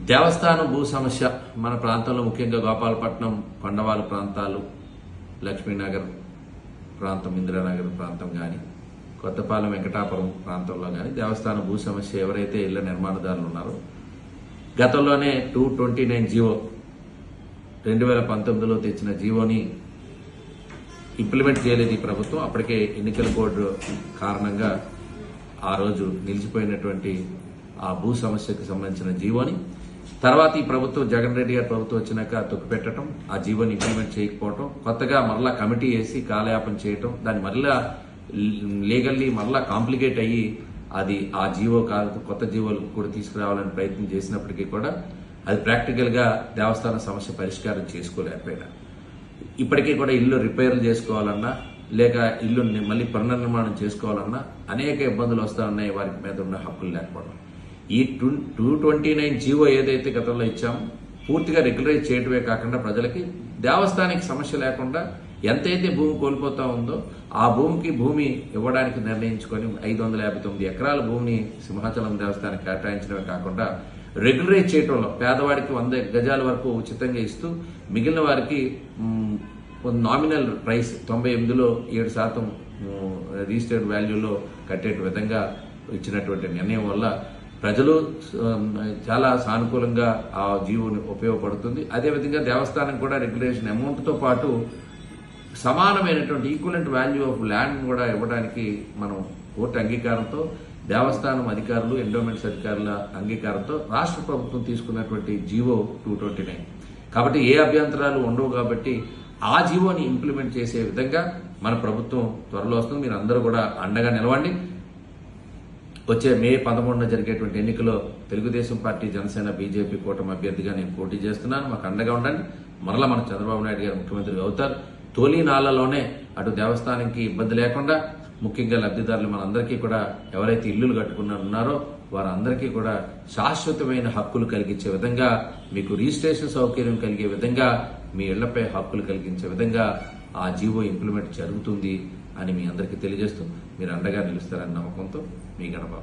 దేవస్థానం భూ సమస్య మన ప్రాంతంలో ముఖ్యంగా గోపాలపట్నం, కొండవాళ్ళ ప్రాంతాలు, లక్ష్మీనగర్ ప్రాంతం, ఇందిరానగర్ ప్రాంతం కానీ, కొత్తపాలెం, వెంకటాపురం ప్రాంతంలో కానీ దేవస్థానం భూ సమస్య ఎవరైతే ఇళ్ల నిర్మాణదారులు ఉన్నారో గతంలోనే 229 జీవో 2019లో తెచ్చిన జీవోని ఇంప్లిమెంట్ చేయలేదు ఈ ప్రభుత్వం. అప్పటికే ఎన్నికల కోడ్ కారణంగా ఆ రోజు నిలిచిపోయినటువంటి ఆ భూ సమస్యకు సంబంధించిన జీవోని తర్వాత ఈ ప్రభుత్వం, జగన్ రెడ్డి గారి ప్రభుత్వం వచ్చినాక తొక్కిపెట్టడం, ఆ జీవోని ఇంప్లిమెంట్ చేయకపోవడం, కొత్తగా మరలా కమిటీ వేసి కాలయాపన చేయటం, దాన్ని మరలా లీగల్లీ మరలా కాంప్లికేట్ అయ్యి అది ఆ జీవో కాదు కొత్త జీవోలు కూడా తీసుకురావాలని ప్రయత్నం చేసినప్పటికీ కూడా అది ప్రాక్టికల్ గా దేవస్థాన సమస్య పరిష్కారం చేసుకోలేకపోయినా, ఇప్పటికీ కూడా ఇల్లు రిపేర్లు చేసుకోవాలన్నా లేక ఇల్లు మళ్ళీ పునర్నిర్మాణం చేసుకోవాలన్నా అనేక ఇబ్బందులు వస్తా ఉన్నాయి వారి మీద ఉన్న హక్కులు లేకపోవడం. ఈ 229 జీవో ఏదైతే గతంలో ఇచ్చామో పూర్తిగా రెగ్యులరైజ్ చేయడమే కాకుండా ప్రజలకి దేవస్థానానికి సమస్య లేకుండా ఎంతైతే భూమి కోల్పోతా ఉందో ఆ భూమి ఇవ్వడానికి నిర్ణయించుకొని 559 ఎకరాల భూమిని సింహాచలం దేవస్థానానికి కేటాయించడమే కాకుండా రెగ్యులరైజ్ చేయడంలో పేదవాడికి 100 గజాల వరకు ఉచితంగా ఇస్తూ మిగిలిన వారికి నామినల్ ప్రైస్ 98లో 7% రిజిస్టర్డ్ వాల్యూలో కట్టే విధంగా ఇచ్చినటువంటి నిర్ణయం వల్ల ప్రజలు చాలా సానుకూలంగా ఆ జీవోని ఉపయోగపడుతుంది. అదేవిధంగా దేవస్థానం కూడా రెగ్యులేషన్ అమౌంట్తో పాటు సమానమైనటువంటి ఈక్వలెంట్ వాల్యూ ఆఫ్ ల్యాండ్ కూడా ఇవ్వడానికి మనం కోర్టు అంగీకారంతో, దేవస్థానం అధికారులు, ఎండోమెంట్స్ అధికారుల అంగీకారంతో రాష్ట్ర ప్రభుత్వం తీసుకున్నటువంటి జీవో 229. కాబట్టి ఏ అభ్యంతరాలు ఉండవు. కాబట్టి ఆ జీవోని ఇంప్లిమెంట్ చేసే విధంగా మన ప్రభుత్వం త్వరలో వస్తుంది. మీరు అందరూ కూడా అండగా నిలవండి. వచ్చే మే 11న జరిగేటువంటి ఎన్నికల్లో తెలుగుదేశం పార్టీ, జనసేన, బీజేపీ కూటమి అభ్యర్థిగా నేను పోటీ చేస్తున్నాను. మాకు అండగా ఉండండి. మరలా మన చంద్రబాబు నాయుడు గారు ముఖ్యమంత్రి అవుతారు. తొలి నాళ్లలోనే అటు దేవస్థానానికి ఇబ్బంది లేకుండా, ముఖ్యంగా లబ్ధిదారులు మనందరికీ కూడా ఎవరైతే ఇల్లులు కట్టుకున్నారో వారందరికీ కూడా శాశ్వతమైన హక్కులు కలిగించే విధంగా, మీకు రిజిస్ట్రేషన్ సౌకర్యం కలిగే విధంగా, మీ ఇళ్లపై హక్కులు కలిగించే విధంగా ఆ జీవో ఇంప్లిమెంట్ జరుగుతుంది అని మీ అందరికీ తెలియజేస్తూ మీరు అండగా నిలుస్తారని నమ్మకంతో మీ గణబాబు.